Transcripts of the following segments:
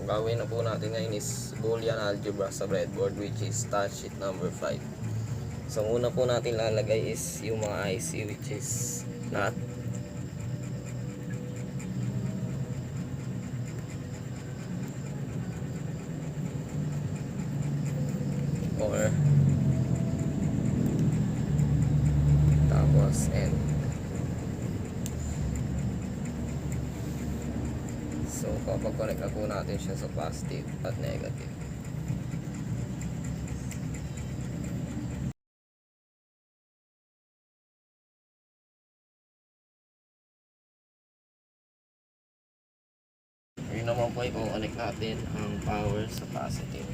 gagawin na po natin ngayon is Boolean algebra sa breadboard, which is task sheet number 5. So una po natin lalagay is yung mga IC, which is NOT, or tapos N. So papag-connect na po natin siya sa positive at negative. Yun naman po, i-connect natin ang power sa positive.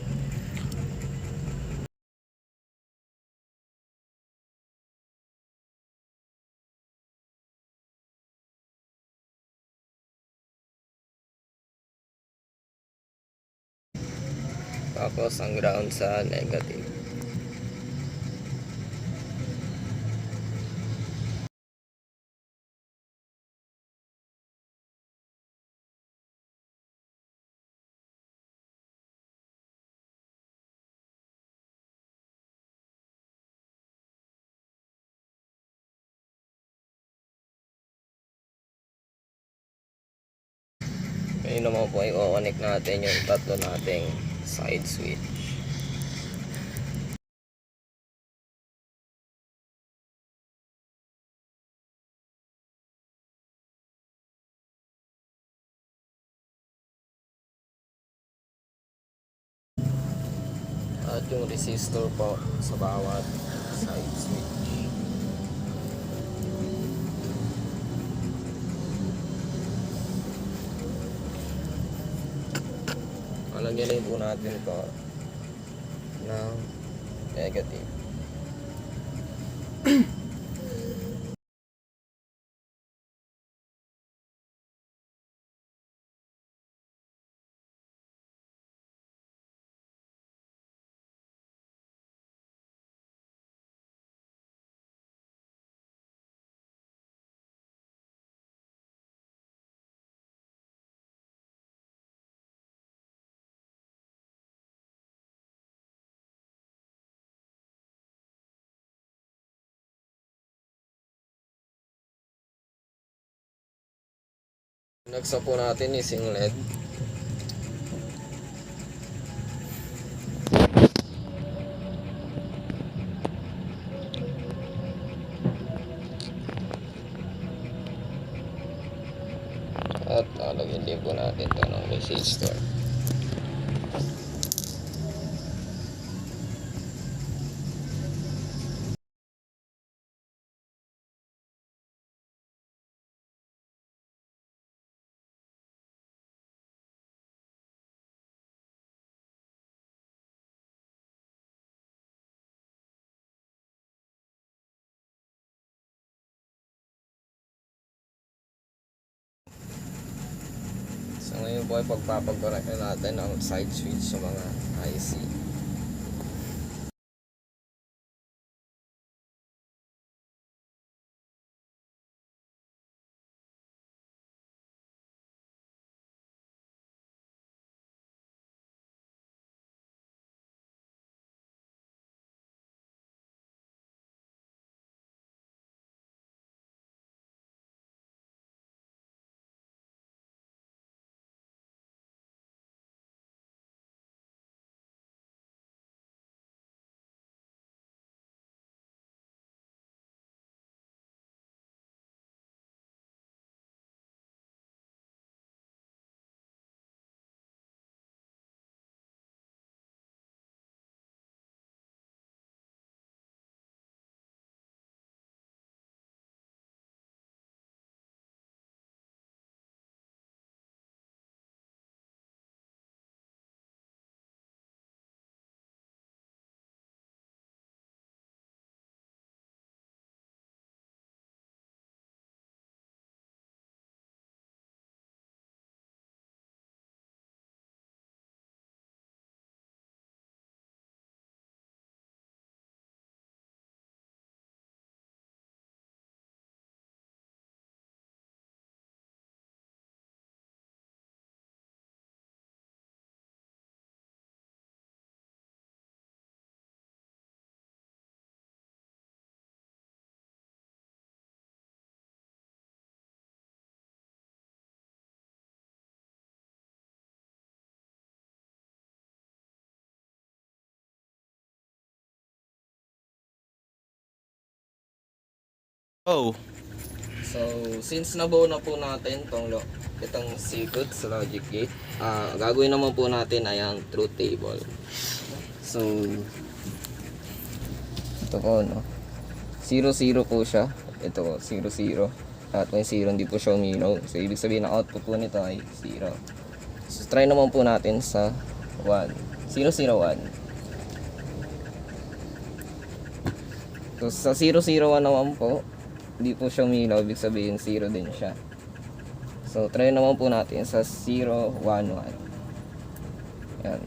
Tapos ang ground sa negative. Ngayon naman po, i-connect natin yung tatlo nating side switch. At yung resistor po sa bawat side switch. Lalagyan po natin ito ng negative. Next po natin is yung LED. At lalagyan din po natin ito ng resistor. So ngayon po ay pagpapag-connect na natin ang side switch sa mga IC. Oh, So, since nabuo na po natin itong circuit sa logic gate, gagawin naman po natin ay ang truth table. So, ito po, no? 0, 0 po siya. Ito po, 0, 0. At may 0, hindi po siya uminaw. So, ibig sabihin na output po nito ay 0. So, try naman po natin sa 1. 0, 0, 1. So, sa 0, 0, 1 naman po, hindi po siya uminaw, ibig sabihin 0 din siya. So, try naman po natin sa 0, 1, 1. Yan.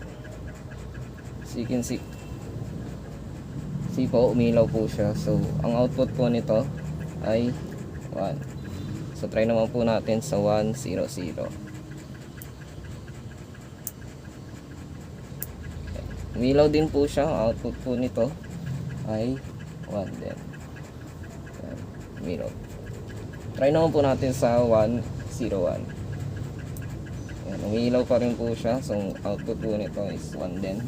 So, you can see po, umilaw po siya. So, ang output po nito ay 1. So, try naman po natin sa 1, 0, 0. Umilaw din po siya. Ang output po nito ay 1 din. Yan. Umilaw. Try naman po natin sa 1, 0, 1. Yan. Umilaw pa rin po siya. So, output po nito is 1 din.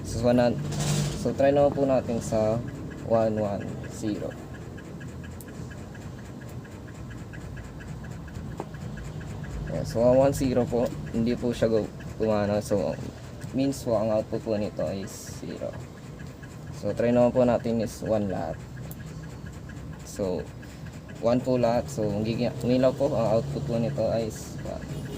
So, try naman po natin sa 1, 1, 0. Yeah, so, 1, 0 po, hindi po siya gumana. So, means po, ang output po nito is 0. So, try naman po natin is 1 lahat. So, 1 po lahat. So, umilaw po, ang output po nito ay 1.